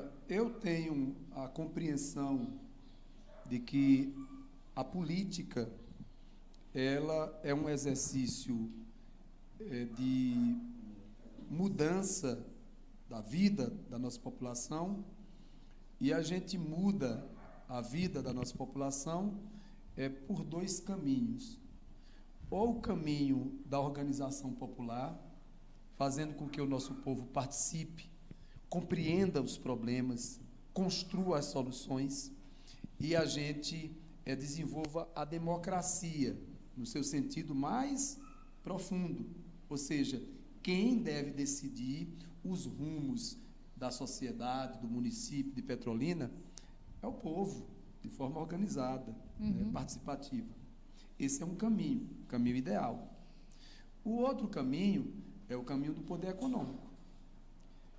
Olha, eu tenho a compreensão de que a política ela é um exercício de mudança da vida da nossa população, e a gente muda a vida da nossa população por dois caminhos. Ou o caminho da organização popular, fazendo com que o nosso povo participe, compreenda os problemas, construa as soluções, e a gente desenvolva a democracia no seu sentido mais profundo, ou seja, quem deve decidir os rumos da sociedade, do município de Petrolina, é o povo, de forma organizada, participativa. Esse é um caminho ideal. O outro caminho é o caminho do poder econômico.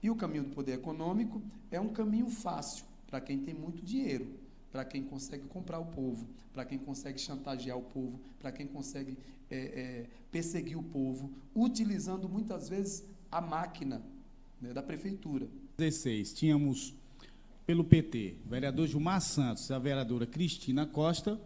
E o caminho do poder econômico é um caminho fácil para quem tem muito dinheiro, para quem consegue comprar o povo, para quem consegue chantagear o povo, para quem consegue perseguir o povo, utilizando muitas vezes a máquina, né, da prefeitura. 16, tínhamos pelo PT o vereador Gilmar Santos e a vereadora Cristina Costa.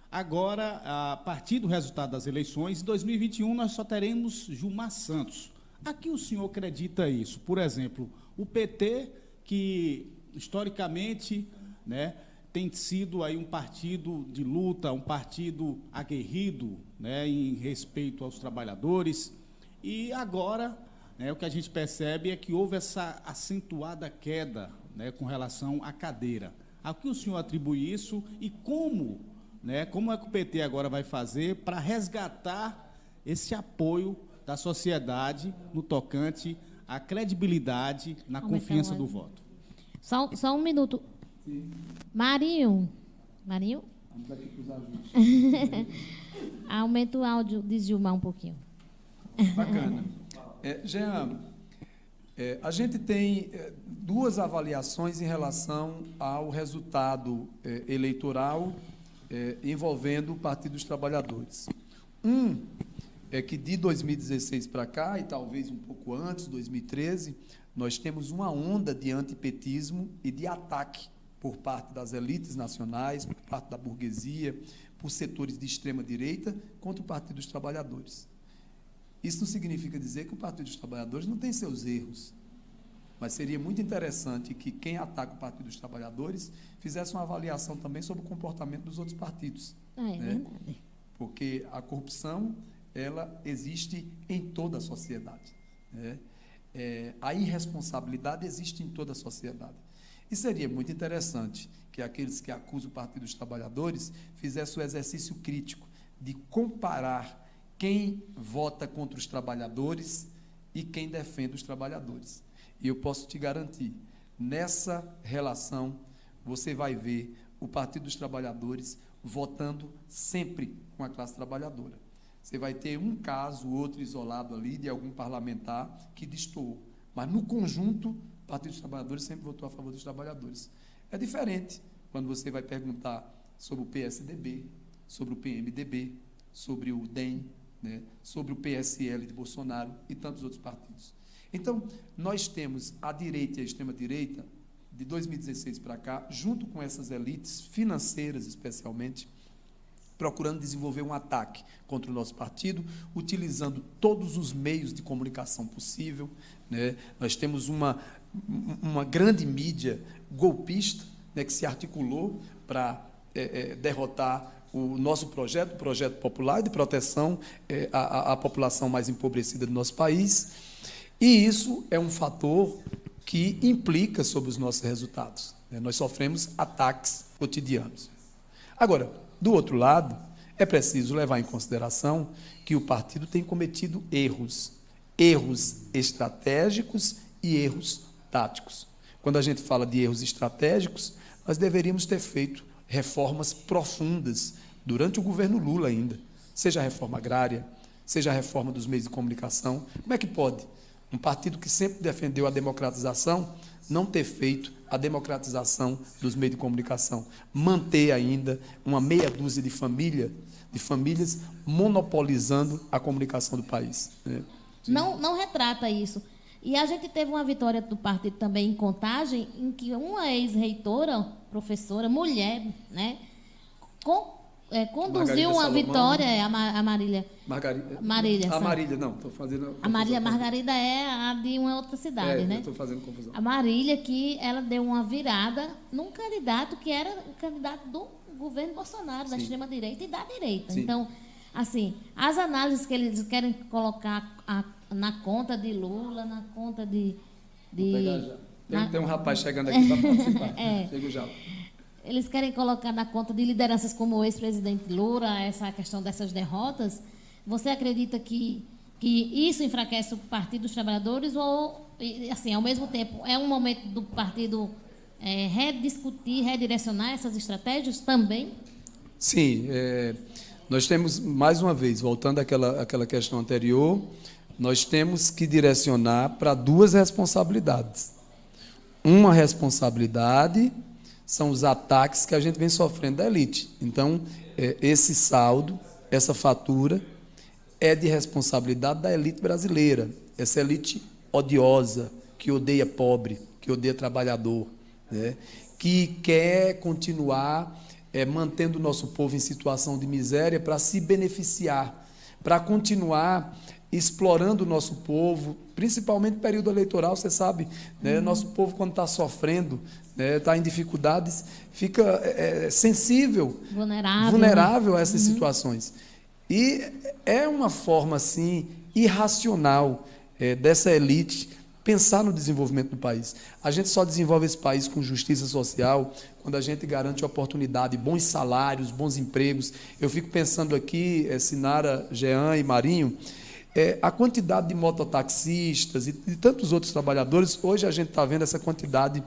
Agora, a partir do resultado das eleições, em 2021 nós só teremos Gilmar Santos. A que o senhor acredita isso? Por exemplo, o PT, que historicamente, né, tem sido aí um partido de luta, um partido aguerrido, né, em respeito aos trabalhadores, e agora, né, o que a gente percebe é que houve essa acentuada queda, né, com relação à cadeira. A que o senhor atribui isso e como, né, como é que o PT agora vai fazer para resgatar esse apoio da sociedade no tocante à credibilidade, na confiança do voto? Só um minuto. Sim. Marinho? Vamos aqui para os ajustes. Aumenta o áudio de Gilmar um pouquinho. Bacana. Jean, a gente tem duas avaliações em relação ao resultado eleitoral envolvendo o Partido dos Trabalhadores. É que de 2016 para cá, e talvez um pouco antes, 2013, nós temos uma onda de antipetismo e de ataque por parte das elites nacionais, por parte da burguesia, por setores de extrema-direita, contra o Partido dos Trabalhadores. Isso não significa dizer que o Partido dos Trabalhadores não tem seus erros, mas seria muito interessante que quem ataca o Partido dos Trabalhadores fizesse uma avaliação também sobre o comportamento dos outros partidos. É verdade. Porque a corrupção, ela existe em toda a sociedade, né? A irresponsabilidade existe em toda a sociedade. E seria muito interessante que aqueles que acusam o Partido dos Trabalhadores fizessem o exercício crítico de comparar quem vota contra os trabalhadores e quem defende os trabalhadores. E eu posso te garantir, nessa relação, você vai ver o Partido dos Trabalhadores votando sempre com a classe trabalhadora. Você vai ter um caso, outro isolado ali, de algum parlamentar que destoou. Mas, no conjunto, o Partido dos Trabalhadores sempre votou a favor dos trabalhadores. É diferente quando você vai perguntar sobre o PSDB, sobre o PMDB, sobre o DEM, né, sobre o PSL de Bolsonaro e tantos outros partidos. Então, nós temos a direita e a extrema-direita, de 2016 para cá, junto com essas elites financeiras, especialmente, procurando desenvolver um ataque contra o nosso partido, utilizando todos os meios de comunicação possível, né? Nós temos uma grande mídia golpista, né, que se articulou para derrotar o nosso projeto, o projeto popular de proteção à população mais empobrecida do nosso país, e isso é um fator que implica sobre os nossos resultados, né? Nós sofremos ataques cotidianos. Agora, do outro lado, é preciso levar em consideração que o partido tem cometido erros estratégicos e erros táticos. Quando a gente fala de erros estratégicos, nós deveríamos ter feito reformas profundas durante o governo Lula ainda, seja a reforma agrária, seja a reforma dos meios de comunicação. Como é que pode um partido que sempre defendeu a democratização não ter feito a democratização dos meios de comunicação, manter ainda uma meia dúzia de famílias monopolizando a comunicação do país, né? Não retrata isso. E a gente teve uma vitória do partido também em Contagem, em que uma ex-reitora, professora, mulher, né, conduziu uma Salomão. vitória, a Marília. Marília, A sabe? Marília, não, estou fazendo... A Marília Margarida é a de uma outra cidade, né? estou fazendo confusão. A Marília, que ela deu uma virada num candidato que era o candidato do governo Bolsonaro, da Sim. extrema-direita e da direita. Sim. Então, assim, as análises que eles querem colocar na conta de Lula, na conta de... Vou pegar já. Tem um rapaz chegando aqui para participar. Chego já. Eles querem colocar na conta de lideranças como o ex-presidente Lula, essa questão dessas derrotas. Você acredita que isso enfraquece o Partido dos Trabalhadores ou, assim, ao mesmo tempo, é um momento do partido rediscutir, redirecionar essas estratégias também? Sim, nós temos, mais uma vez, voltando àquela questão anterior, nós temos que direcionar para duas responsabilidades. Uma responsabilidade são os ataques que a gente vem sofrendo da elite. Então, esse saldo, essa fatura, é de responsabilidade da elite brasileira. Essa elite odiosa, que odeia pobre, que odeia trabalhador, né? Que quer continuar mantendo o nosso povo em situação de miséria para se beneficiar, para continuar explorando o nosso povo, principalmente no período eleitoral, você sabe, né? Nosso povo, quando está sofrendo, está em dificuldades, fica sensível, vulnerável a essas situações. E é uma forma, assim, irracional dessa elite pensar no desenvolvimento do país. A gente só desenvolve esse país com justiça social quando a gente garante oportunidade, bons salários, bons empregos. Eu fico pensando aqui, Sinara, Jean e Marinho, a quantidade de mototaxistas e de tantos outros trabalhadores. Hoje a gente está vendo essa quantidade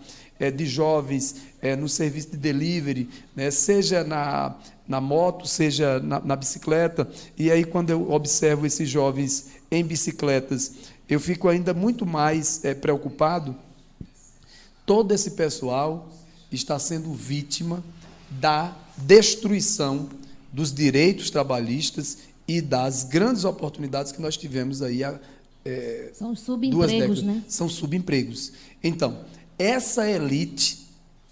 de jovens no serviço de delivery, né, seja na moto, seja na bicicleta. E aí, quando eu observo esses jovens em bicicletas, eu fico ainda muito mais preocupado. Todo esse pessoal está sendo vítima da destruição dos direitos trabalhistas e das grandes oportunidades que nós tivemos aí há são subempregos, né? São subempregos. Então, essa elite,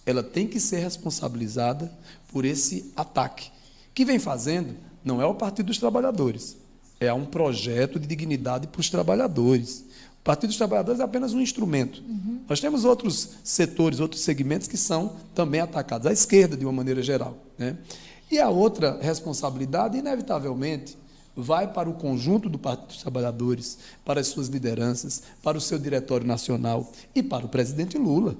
ela tem que ser responsabilizada por esse ataque. Que vem fazendo não é o Partido dos Trabalhadores, é um projeto de dignidade para os trabalhadores. O Partido dos Trabalhadores é apenas um instrumento. Nós temos outros setores, outros segmentos que são também atacados, a esquerda, de uma maneira geral, né? E a outra responsabilidade, inevitavelmente, vai para o conjunto do Partido dos Trabalhadores, para as suas lideranças, para o seu diretório nacional e para o presidente Lula,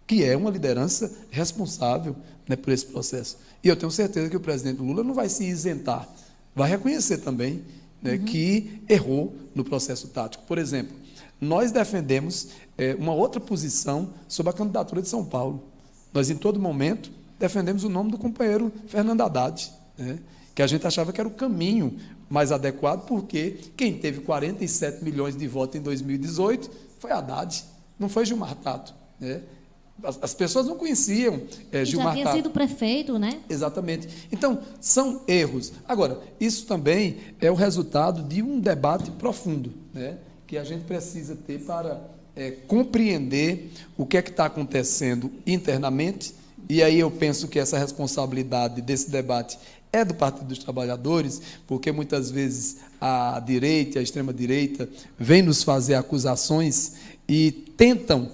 que é uma liderança responsável, né, por esse processo. E eu tenho certeza que o presidente Lula não vai se isentar, vai reconhecer também, né, que errou no processo tático. Por exemplo, nós defendemos uma outra posição sobre a candidatura de São Paulo. Nós, em todo momento, defendemos o nome do companheiro Fernando Haddad, né, que a gente achava que era o caminho mais adequado, porque quem teve 47 milhões de votos em 2018 foi Haddad, não foi Gilmar Tato, né? As pessoas não conheciam Gilmar Tato. Já tinha sido prefeito, né? Exatamente. Então, são erros. Agora, isso também é o resultado de um debate profundo, né, que a gente precisa ter para compreender o que é que está acontecendo internamente. E aí eu penso que essa responsabilidade desse debate é do Partido dos Trabalhadores, porque muitas vezes a direita e a extrema-direita vêm nos fazer acusações e tentam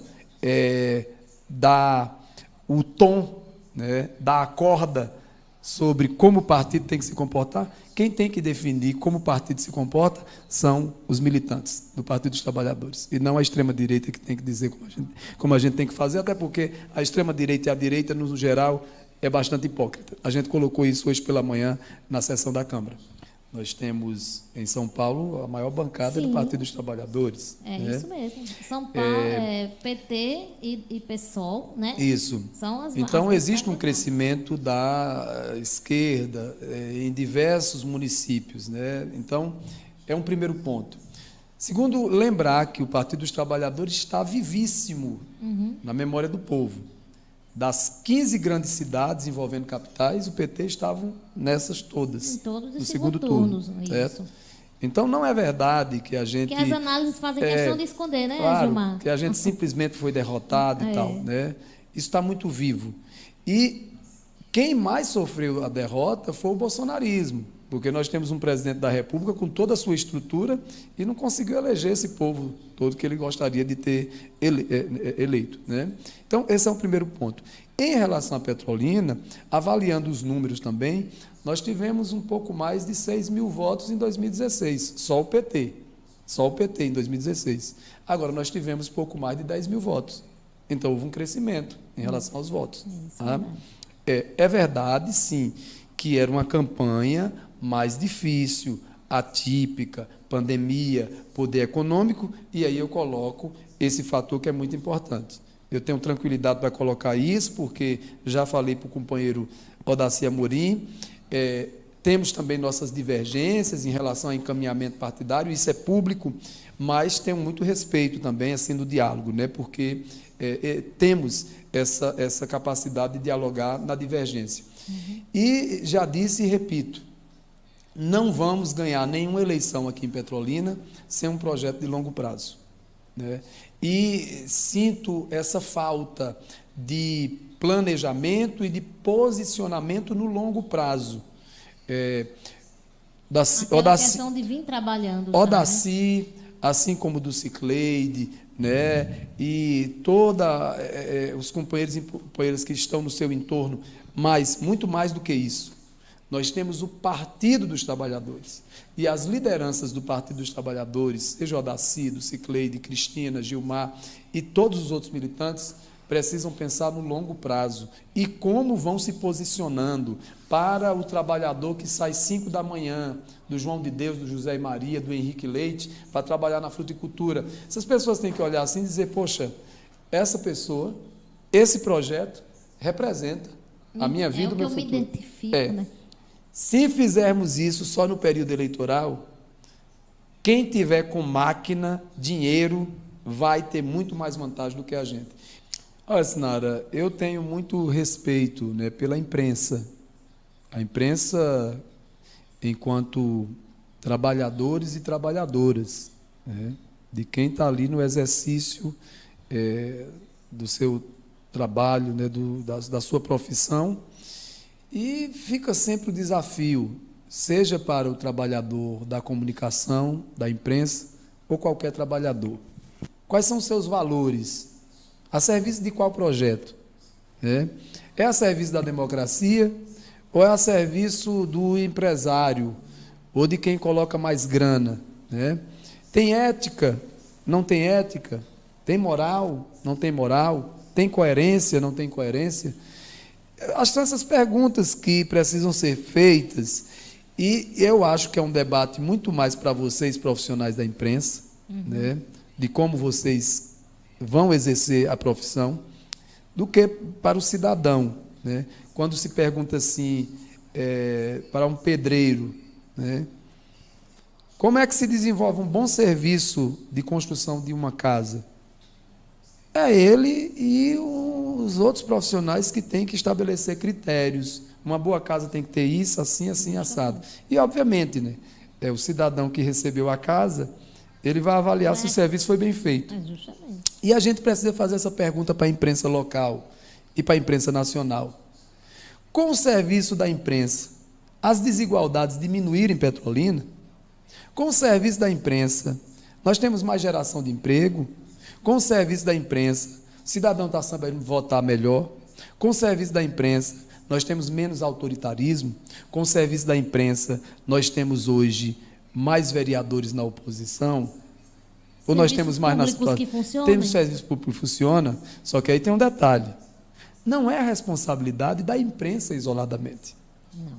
dar o tom, né, dar a corda sobre como o partido tem que se comportar. Quem tem que definir como o partido se comporta são os militantes do Partido dos Trabalhadores, e não a extrema-direita que tem que dizer como a gente tem que fazer, até porque a extrema-direita e a direita, no geral, é bastante hipócrita. A gente colocou isso hoje pela manhã na sessão da Câmara. Nós temos, em São Paulo, a maior bancada do Partido dos Trabalhadores. É isso mesmo. São Paulo, PT e PSOL, né? Isso. Então, existe um crescimento da esquerda em diversos municípios, né? Então, é um primeiro ponto. Segundo, lembrar que o Partido dos Trabalhadores está vivíssimo na memória do povo. Das 15 grandes cidades envolvendo capitais, o PT estavam nessas todas, em todos no os segundo turno. Certo? Então, não é verdade que a gente... Que as análises fazem questão de esconder, né, claro, Gilmar? que a gente simplesmente foi derrotado e tal, né? Isso está muito vivo. E quem mais sofreu a derrota foi o bolsonarismo, porque nós temos um presidente da República com toda a sua estrutura e não conseguiu eleger esse povo todo que ele gostaria de ter eleito, né? Então, esse é o primeiro ponto. Em relação à Petrolina, avaliando os números também, nós tivemos um pouco mais de 6 mil votos em 2016, só o PT em 2016. Agora, nós tivemos pouco mais de 10 mil votos. Então, houve um crescimento em relação aos votos. Tá? É verdade, sim, que era uma campanha mais difícil, atípica, pandemia, poder econômico, e aí eu coloco esse fator que é muito importante. Eu tenho tranquilidade para colocar isso, porque já falei para o companheiro Odaci Amorim, temos também nossas divergências em relação ao encaminhamento partidário, isso é público, mas tenho muito respeito também assim, do diálogo, né? Porque temos essa capacidade de dialogar na divergência. E já disse e repito, não vamos ganhar nenhuma eleição aqui em Petrolina sem um projeto de longo prazo, né? E sinto essa falta de planejamento e de posicionamento no longo prazo. A questão de vir trabalhando. Odaci, assim como do Cicleide, né? E os companheiros e companheiras que estão no seu entorno, mas muito mais do que isso. Nós temos o Partido dos Trabalhadores. E as lideranças do Partido dos Trabalhadores, seja Odaci, do Cicleide, Cristina, Gilmar e todos os outros militantes, precisam pensar no longo prazo e como vão se posicionando para o trabalhador que sai 5 da manhã, do João de Deus, do José e Maria, do Henrique Leite, para trabalhar na fruticultura. Essas pessoas têm que olhar assim e dizer, poxa, essa pessoa, esse projeto representa a minha vida, o meu futuro. Eu me identifico, né? Se fizermos isso só no período eleitoral, quem tiver com máquina, dinheiro, vai ter muito mais vantagem do que a gente. Olha, Sinara, eu tenho muito respeito, né, pela imprensa. A imprensa, enquanto trabalhadores e trabalhadoras, né, de quem está ali no exercício do seu trabalho, né, da sua profissão. E fica sempre o desafio, seja para o trabalhador da comunicação, da imprensa, ou qualquer trabalhador. Quais são os seus valores? A serviço de qual projeto? É a serviço da democracia ou é a serviço do empresário ou de quem coloca mais grana? Tem ética? Não tem ética? Tem moral? Não tem moral? Tem coerência? Não tem coerência? Acho que são essas perguntas que precisam ser feitas e eu acho que é um debate muito mais para vocês, profissionais da imprensa, né, de como vocês vão exercer a profissão, do que para o cidadão, né? Quando se pergunta assim, para um pedreiro, né, como é que se desenvolve um bom serviço de construção de uma casa? É ele e os outros profissionais que têm que estabelecer critérios. Uma boa casa tem que ter isso, assim, assim, assado. E, obviamente, né, o cidadão que recebeu a casa, ele vai avaliar se o serviço foi bem feito. E a gente precisa fazer essa pergunta para a imprensa local e para a imprensa nacional. Com o serviço da imprensa, as desigualdades diminuíram em Petrolina? Com o serviço da imprensa, nós temos mais geração de emprego? Com o serviço da imprensa, o cidadão está sabendo votar melhor. Com o serviço da imprensa, nós temos menos autoritarismo. Com o serviço da imprensa, nós temos hoje mais vereadores na oposição. Ou nós temos mais na situação. Temos serviço público que funciona, só que aí tem um detalhe. Não é a responsabilidade da imprensa isoladamente. Não.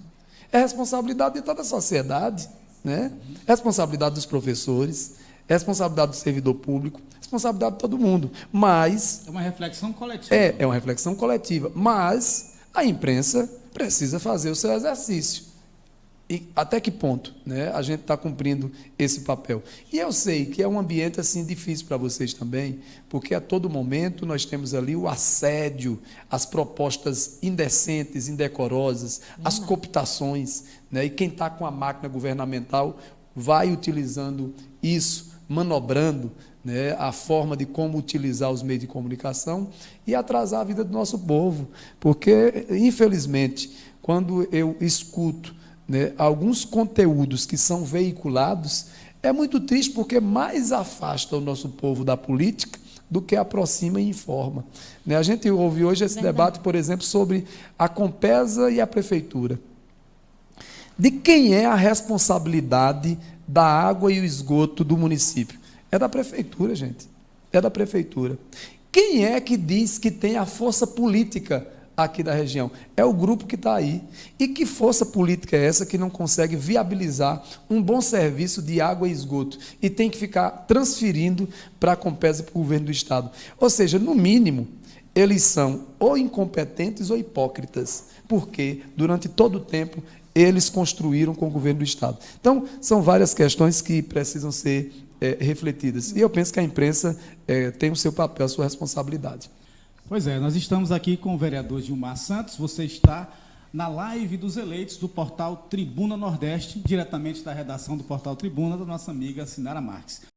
É a responsabilidade de toda a sociedade, né? É a responsabilidade dos professores, é a responsabilidade do servidor público, responsabilidade de todo mundo, mas... É uma reflexão coletiva. É uma reflexão coletiva, mas a imprensa precisa fazer o seu exercício. E até que ponto, né, a gente está cumprindo esse papel? E eu sei que é um ambiente assim difícil para vocês também, porque a todo momento nós temos ali o assédio, as propostas indecentes, indecorosas, as cooptações, né, e quem está com a máquina governamental, vai utilizando isso, manobrando, né, a forma de como utilizar os meios de comunicação e atrasar a vida do nosso povo. Porque, infelizmente, quando eu escuto, né, alguns conteúdos que são veiculados, é muito triste porque mais afasta o nosso povo da política do que aproxima e informa. Né, a gente ouve hoje esse debate, por exemplo, sobre a Compesa e a Prefeitura. De quem é a responsabilidade da água e o esgoto do município? É da Prefeitura, gente. É da Prefeitura. Quem é que diz que tem a força política aqui da região? É o grupo que está aí. E que força política é essa que não consegue viabilizar um bom serviço de água e esgoto e tem que ficar transferindo para a Compesa e para o governo do Estado? Ou seja, no mínimo, eles são ou incompetentes ou hipócritas, porque durante todo o tempo eles construíram com o governo do Estado. Então, são várias questões que precisam ser refletidas. E eu penso que a imprensa tem o seu papel, a sua responsabilidade. Pois é, nós estamos aqui com o vereador Gilmar Santos. Você está na live dos eleitos do portal Tribuna Nordeste, diretamente da redação do portal Tribuna, da nossa amiga Sinara Marques.